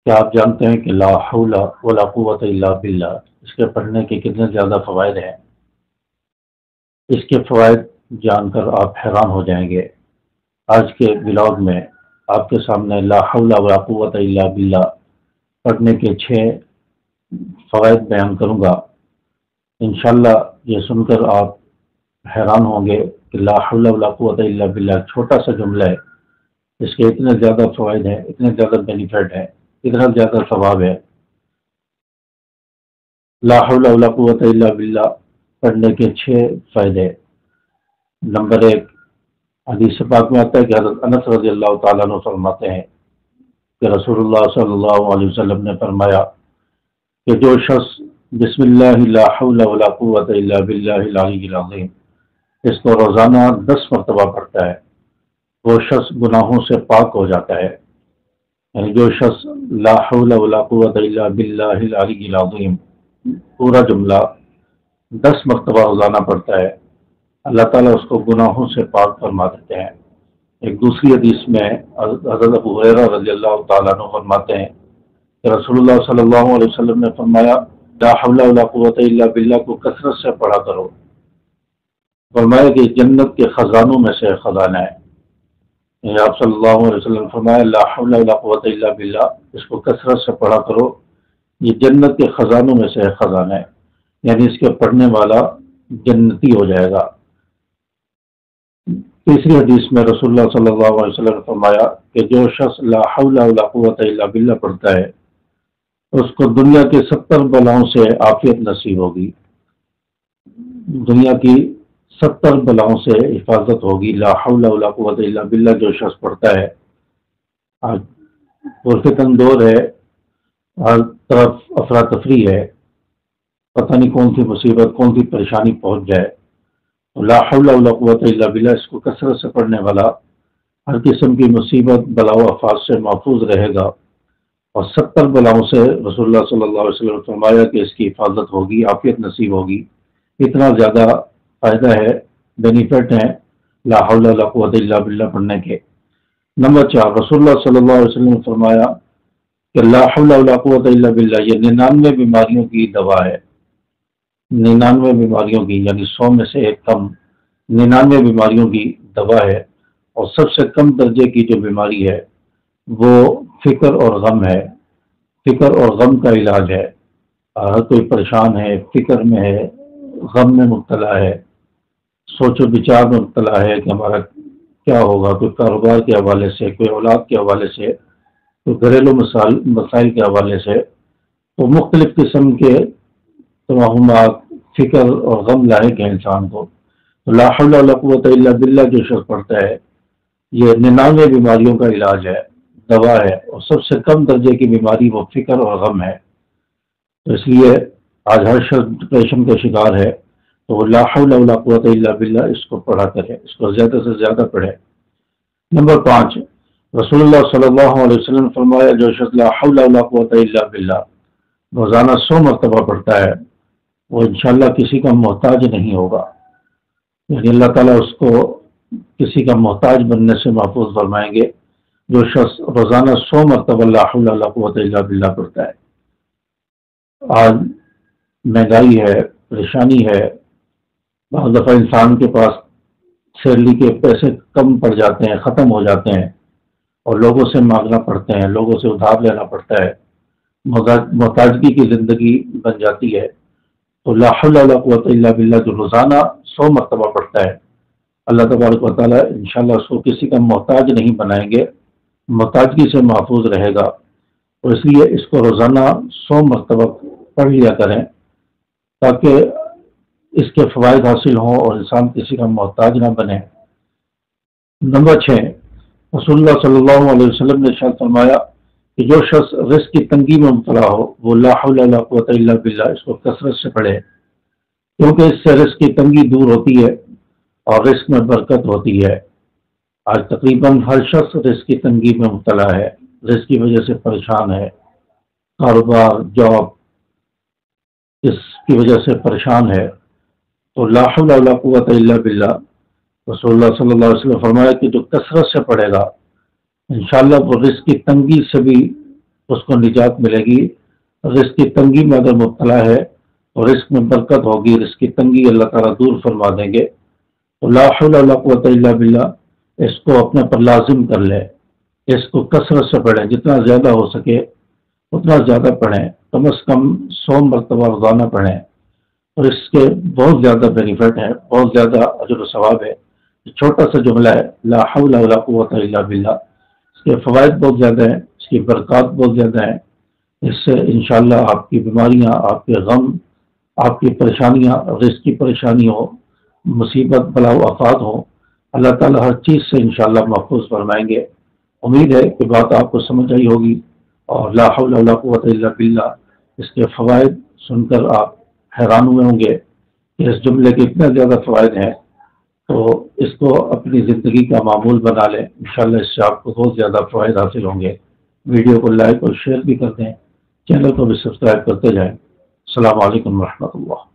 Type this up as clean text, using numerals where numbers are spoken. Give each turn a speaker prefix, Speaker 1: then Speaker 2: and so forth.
Speaker 1: کیا آپ جانتے ہیں کہ لا حول ولا قوت الا باللہ اس کے پڑھنے کے کتنے زیادہ فوائد ہیں؟ اس کے فوائد جان کر آپ حیران ہو جائیں گے۔ آج کے ولاگ میں آپ کے سامنے لا حول ولا قوت الا باللہ پڑھنے کے 6 فوائد بیان کروں گا۔ انشاءاللہ یہ سن کر آپ حیران ہوں گے کہ لا حول ولا قوت الا باللہ چھوٹا سا جملہ ہے، اس کے اتنے زیادہ فوائد ہیں، اتنے زیادہ بینیفٹ ہیں، اتنا زیادہ ثواب ہے۔ لا حول ولا قوت الا باللہ پڑھنے کے 6 فائدے۔ نمبر 1، حدیث پاک میں آتا ہے کہ حضرت انس رضی اللہ تعالیٰ عنہ فرماتے ہیں کہ رسول اللہ صلی اللہ علیہ وسلم نے فرمایا کہ جو شخص بسم اللہ لا حول ولا قوت الا باللہ العلی العظیم اس کو روزانہ 10 مرتبہ پڑھتا ہے، وہ شخص گناہوں سے پاک ہو جاتا ہے۔ یعنی جو شخص لا حول ولا قوت الا باللہ العلی العظیم پورا جملہ 10 مرتبہ روزانہ پڑھتا ہے، اللہ تعالیٰ اس کو گناہوں سے پاک فرما دیتے ہیں۔ ایک دوسری حدیث میں حضرت ابو ہریرہ رضی اللہ تعالیٰ عنہ فرماتے ہیں کہ رسول اللہ صلی اللہ علیہ وسلم نے فرمایا لا حول ولا قوت الا باللہ کو کثرت سے پڑھا کرو۔ فرمایا کہ جنت کے خزانوں میں سے خزانہ ہے۔ یعنی آپ صلی اللہ علیہ وسلم فرمایا لا حول ولا قوت الا باللہ اس کو کثرت سے پڑھا کرو، یہ جنت کے خزانوں میں سے خزانہ ہے، یعنی اس کے پڑھنے والا جنتی ہو جائے گا۔ تیسری حدیث میں رسول اللہ صلی اللہ علیہ وسلم نے فرمایا کہ جو شخص لا حول ولا قوت الا باللہ پڑھتا ہے اس کو دنیا کے 70 بلاؤں سے عافیت نصیب ہوگی، دنیا کی 70 بلاؤں سے حفاظت ہوگی۔ لا حول ولا قوت الا باللہ جو شخص پڑھتا ہے۔ آج پرفتن دور ہے، ہر طرف افراتفری ہے، پتہ نہیں کون سی مصیبت کون سی پریشانی پہنچ جائے، لا حول ولا قوت الا باللہ اس کو کثرت سے پڑھنے والا ہر قسم کی مصیبت بلا و آفات سے محفوظ رہے گا، اور 70 بلاؤں سے رسول اللہ صلی اللہ علیہ وسلم نے فرمایا کہ اس کی حفاظت ہوگی، عافیت نصیب ہوگی۔ اتنا زیادہ فائدہ ہے، بینیفٹ ہیں لا حول ولا قوت الا باللہ پڑھنے کے۔ نمبر 4، رسول اللہ صلی اللہ علیہ وسلم نے فرمایا کہ لا حول ولا قوت الا باللہ یہ 99 بیماریوں کی دوا ہے۔ 99 بیماریوں کی، یعنی 100 میں سے ایک کم، 99 بیماریوں کی دوا ہے، اور سب سے کم درجے کی جو بیماری ہے وہ فکر اور غم ہے۔ فکر اور غم کا علاج ہے۔ ہر کوئی پریشان ہے، فکر میں ہے، غم میں مبتلا ہے، سوچ و بچار میں مبتلا ہے کہ ہمارا کیا ہوگا، کوئی کاروبار کے حوالے سے، کوئی اولاد کے حوالے سے، کوئی گھریلو مسائل کے حوالے سے، تو مختلف قسم کے توہمات، فکر اور غم لاحق ہے انسان کو۔ تو لا حول ولا قوت الا باللہ جو شخص پڑھتا ہے یہ 99 بیماریوں کا علاج ہے، دوا ہے، اور سب سے کم درجے کی بیماری وہ فکر اور غم ہے۔ تو اس لیے آج ہر شخص ڈپریشن کا شکار ہے، تو وہ لا حول ولا قوت الا باللہ اس کو پڑھا کرے، اس کو زیادہ سے زیادہ پڑھے۔ نمبر 5، رسول اللہ صلی اللہ علیہ وسلم نے فرمایا جو شخص لا حول ولا قوت الا باللہ روزانہ 100 مرتبہ پڑھتا ہے وہ انشاءاللہ کسی کا محتاج نہیں ہوگا، یعنی اللہ تعالیٰ اس کو کسی کا محتاج بننے سے محفوظ فرمائیں گے جو شخص روزانہ 100 مرتبہ لا حول ولا قوت الا باللہ پڑھتا ہے۔ آج مہنگائی ہے، پریشانی ہے، بعض دفعہ انسان کے پاس سیلری کے پیسے کم پڑ جاتے ہیں، ختم ہو جاتے ہیں، اور لوگوں سے مانگنا پڑتے ہیں، لوگوں سے ادھار لینا پڑتا ہے، محتاجگی کی زندگی بن جاتی ہے۔ تو لا حول ولا قوت الا باللہ جو روزانہ 100 مرتبہ پڑھتا ہے اللہ تبارک و تعالیٰ انشاءاللہ اس کو کسی کا محتاج نہیں بنائیں گے، محتاجگی سے محفوظ رہے گا۔ اور اس لیے اس کو روزانہ 100 مرتبہ پڑھ لیا کریں تاکہ اس کے فوائد حاصل ہوں اور انسان کسی کا محتاج نہ بنے۔ نمبر 6، رسول اللہ صلی اللہ علیہ وسلم نے ارشاد فرمایا کہ جو شخص رزق کی تنگی میں مبتلا ہو وہ لا حول ولا قوت الا باللہ اس کو کثرت سے پڑھے، کیونکہ اس سے رزق کی تنگی دور ہوتی ہے اور رزق میں برکت ہوتی ہے۔ آج تقریباً ہر شخص رزق کی تنگی میں مبتلا ہے، رزق کی وجہ سے پریشان ہے، کاروبار، جاب، اس کی وجہ سے پریشان ہے۔ تو لا حول ولا قوت الا باللہ رسول اللہ صلی اللہ علیہ وسلم نے فرمایا کہ جو کثرت سے پڑھے گا انشاءاللہ وہ رزق کی تنگی سے بھی اس کو نجات ملے گی۔ رزق کی تنگی میں اگر مبتلا ہے تو رزق میں برکت ہوگی، رزق کی تنگی اللہ تعالیٰ دور فرما دیں گے۔ تو لا حول ولا قوت الا باللہ اس کو اپنے پر لازم کر لے، اس کو کثرت سے پڑھیں، جتنا زیادہ ہو سکے اتنا زیادہ پڑھیں، کم از کم 100 مرتبہ روزانہ پڑھیں، اور اس کے بہت زیادہ بینیفٹ ہیں، بہت زیادہ اجر و ثواب ہے۔ چھوٹا سا جملہ ہے لا حول ولا قوت الا باللہ، اس کے فوائد بہت زیادہ ہیں، اس کی برکات بہت زیادہ ہیں۔ اس سے انشاءاللہ آپ کی بیماریاں، آپ کے غم، آپ کی پریشانیاں، رزق کی پریشانی ہو، مصیبت بلا و آفات ہو، اللہ تعالیٰ ہر چیز سے انشاءاللہ محفوظ فرمائیں گے۔ امید ہے کہ بات آپ کو سمجھ آئی ہوگی، اور لا حول ولا قوت الا باللہ اس کے فوائد سن کر آپ حیران ہوئے ہوں گے کہ اس جملے کے اتنے زیادہ فوائد ہیں، تو اس کو اپنی زندگی کا معمول بنا لیں، انشاءاللہ اس سے آپ کو بہت زیادہ فوائد حاصل ہوں گے۔ ویڈیو کو لائک اور شیئر بھی کر دیں، چینل کو بھی سبسکرائب کرتے جائیں۔ السلام علیکم ورحمۃ اللہ۔